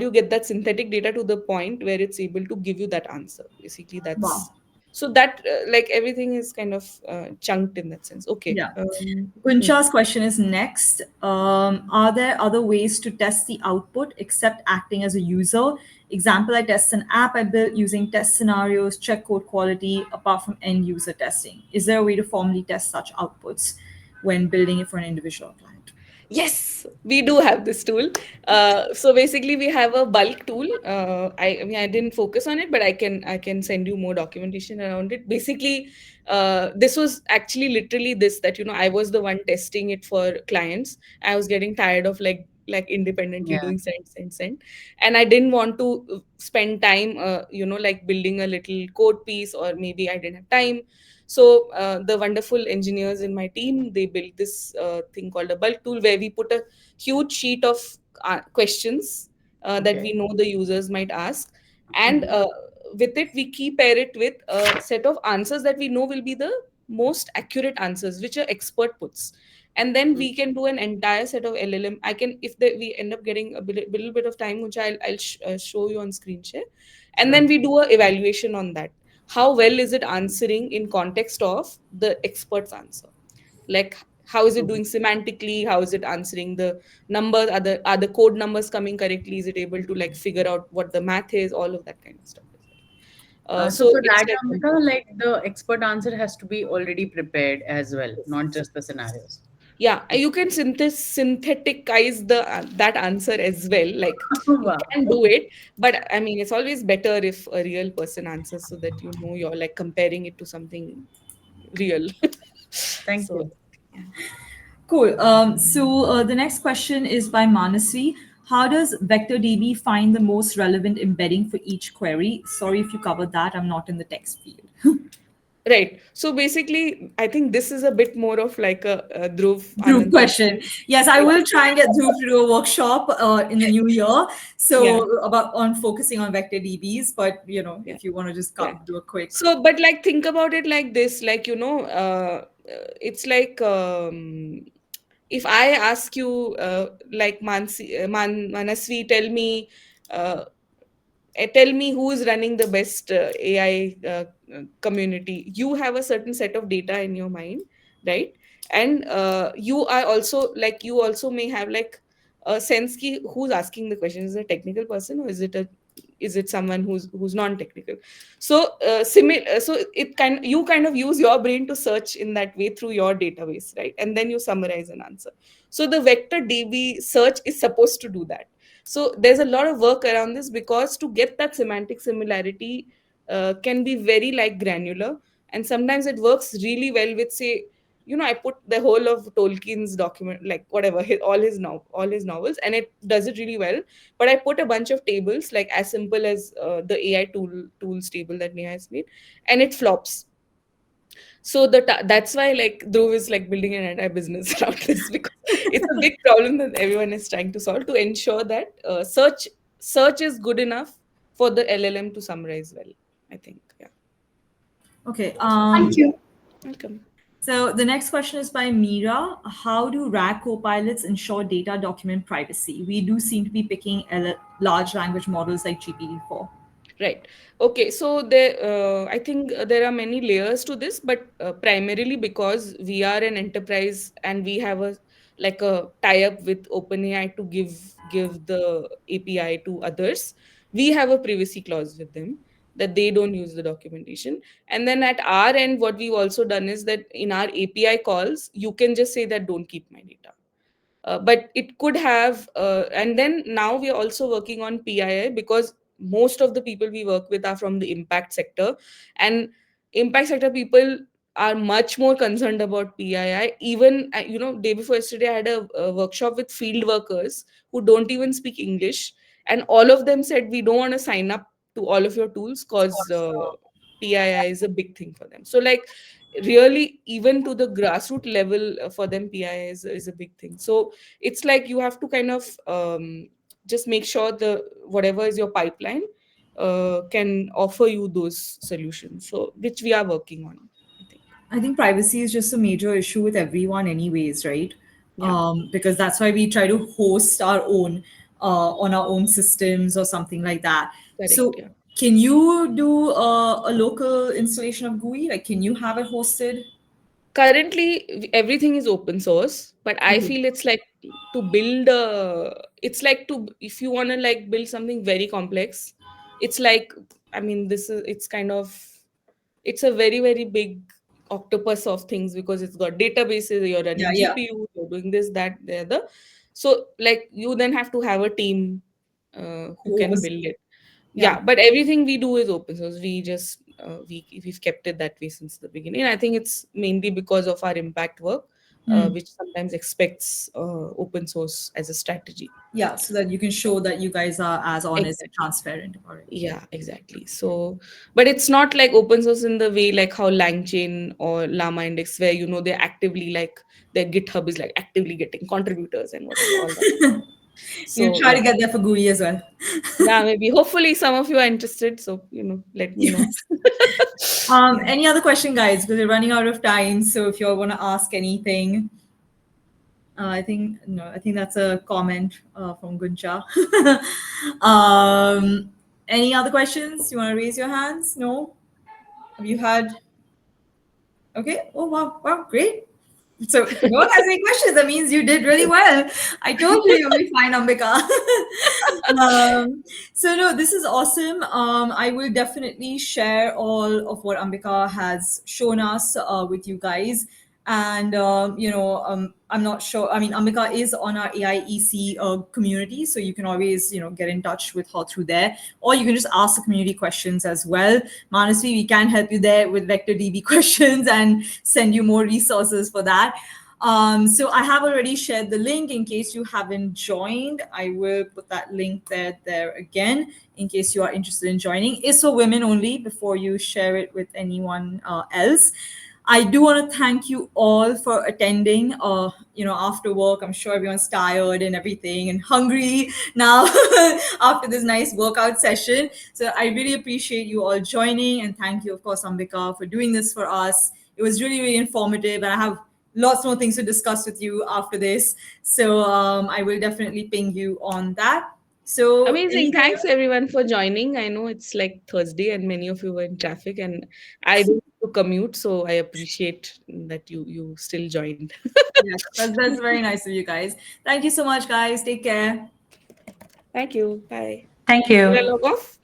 you get that synthetic data to the point where it's able to give you that answer? Basically, Wow. that's so that like everything is kind of chunked in that sense. Okay. Yeah. Kuncha's question is next. Are there other ways to test the output except acting as a user? Example, I test an app I built using test scenarios, check code quality, apart from end user testing. Is there a way to formally test such outputs when building it for an individual client? Yes, we do have this tool. So basically, we have a bulk tool. I mean, I didn't focus on it, but I can send you more documentation around it. Basically, this was actually literally this, that I was the one testing it for clients. I was getting tired of like independently Yeah. doing send, and I didn't want to spend time, like building a little code piece, or maybe I didn't have time. So the wonderful engineers in my team, they built this thing called a bulk tool, where we put a huge sheet of questions that Okay. we know the users might ask, and Mhm. with it we key pair it with a set of answers that we know will be the most accurate answers, which a expert puts. And then Mm. we can do an entire set of LLM. I can, if we end up getting a little bit of time, which I'll show you on screen share, and Sure. then we do a evaluation on that. How well is it answering in context of the expert's answer? Like, how is it Mhm. doing semantically? How is it answering the numbers? Are the code numbers coming correctly? Is it able to like figure out what the math is? All of that kind of stuff as well. So So for it's that, like Amrita, like the expert answer has to be already prepared as well, not just the scenarios. yeah, you can synthetize the that answer as well. Like, you Wow. can do it, but I mean, it's always better if a real person answers, so that you're like comparing it to something real. Thank So you. yeah. Cool. So the next question is by Manasi. How does VectorDB find the most relevant embedding for each query? Sorry if you covered that. I'm not in the text field. Right. So basically, I think this is a bit more of like a Dhruv Dhruv Anand question. Yes, I type will thing. try and get Dhruv to do a workshop in the new year. Yeah, So about on focusing on vector DBs, but yeah, if you want to just yeah. do a quick. So, but like, think about it like this, like, it's like, if I ask you, like, Manasvi, uh, tell me who is running the best AI community. You have a certain set of data in your mind, right? And you are also like, you also may have like a sense ki who's asking the question. Is it a technical person, or is it someone who's non-technical? So so it kind you kind of use your brain to search in that way through your database, right? And then you summarize an answer. So the vector DB search is supposed to do that. So there's a lot of work around this, because to get that semantic similarity can be very like granular, and sometimes it works really well with, say, I put the whole of Tolkien's document, like whatever, all his novels, and it does it really well. But I put a bunch of tables, like as simple as the AI tools table that Neha has made, and it flops. So that's why like Dhruv is like building an entire business around this, because it's a big problem that everyone is trying to solve, to ensure that search is good enough for the LLM to summarize well. I think, yeah. Okay. Thank you. Welcome. So the next question is by Mira. How do RAG copilots ensure data document privacy? We do seem to be picking large language models like GPT-4. Right. Okay. So I think there are many layers to this, but primarily because we are an enterprise and we have a tie-up with OpenAI to give the API to others. We have a privacy clause with them, that they don't use the documentation. And then at our end, what we've also done is that in our API calls, you can just say that don't keep my data. But it could have, and then now we are also working on PII, because most of the people we work with are from the impact sector, and impact sector people are much more concerned about PII. Even day before yesterday, I had a workshop with field workers who don't even speak English, and all of them said we don't want to sign up to all of your tools, Of because course. PII is a big thing for them. So like, really, even to the grassroots level, for them PII is a big thing. So it's like you have to kind of just make sure the whatever is your pipeline can offer you those solutions, so which we are working on, I think. I think privacy is just a major issue with everyone, anyways, right? Yeah, Because that's why we try to host our own on our own systems or something like that. correct. So, Yeah, can you do a local installation of GUI? Like, can you have it hosted? currently everything is open source, but I Mhm. feel it's like to build it's like to if you want to like build something very complex, it's like, I mean, it's kind of, it's a very very big octopus of things because it's got databases, you're Yeah, running yeah. GPU, you're doing this, that, the other. So like you then have to have a team who To can oversee. build it. Yeah. Yeah, but everything we do is open source. We just we've kept it that way since the beginning. I think it's mainly because of our impact work, Hmm. which sometimes expects open source as a strategy. Yeah, so that you can show that you guys are as honest and Exactly. transparent about it. Yeah, exactly. So, but it's not like open source in the way like how LangChain or Llama Index, where they're actively like their GitHub is like actively getting contributors and whatever, all that. You So try to yeah, get there for GUI as well. yeah, maybe hopefully some of you are interested. So let me know. Yes. Yeah. Any other question, guys? Because we're running out of time. So if you all want to ask anything, I think no, I think that's a comment from Guncha. um, any other questions? You want to raise your hands? No? Have you had? Okay. Oh wow, wow, great. So if no one has any questions, that means you did really well. I told you you'll be fine, Ambika. So no, this is awesome. I will definitely share all of what Ambika has shown us with you guys. And I'm not sure. I mean, Ambika is on our AIEC community, so you can always get in touch with her through there, or you can just ask the community questions as well. Manasvi, we can help you there with vector DB questions and send you more resources for that. So I have already shared the link in case you haven't joined. I will put that link there again in case you are interested in joining. It's for women only before you share it with anyone else. I do want to thank you all for attending. After work, I'm sure everyone's tired and everything and hungry now after this nice workout session. So I really appreciate you all joining, and thank you, of course, Ambika, for doing this for us. It was really, really informative, and I have lots more things to discuss with you after this. So I will definitely ping you on that. So Amazing. anything Thanks else? everyone for joining. I know it's like Thursday and many of you were in traffic and I don't have to commute, so I appreciate that you still joined. Yes, that's very nice of you guys. Thank you so much, guys. Take care. Thank you. Bye. Thank Should I you. log off?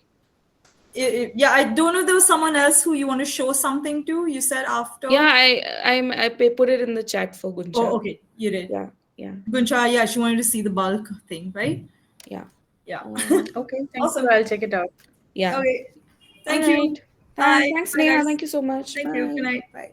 Yeah, I don't know if there was someone else who you want to show something to. You said after. Yeah, I put it in the chat for Oh, Guncha. okay, you did. Yeah, yeah, Guncha, yeah, she wanted to see the bulk thing, right? yeah. Yeah. Okay, thank you. Awesome. I'll check it out. Yeah. Okay. All Thank you. right. Bye. Thanks, Bye, Neha. guys. Thank you so much. Thank you. Good Bye. night. Bye.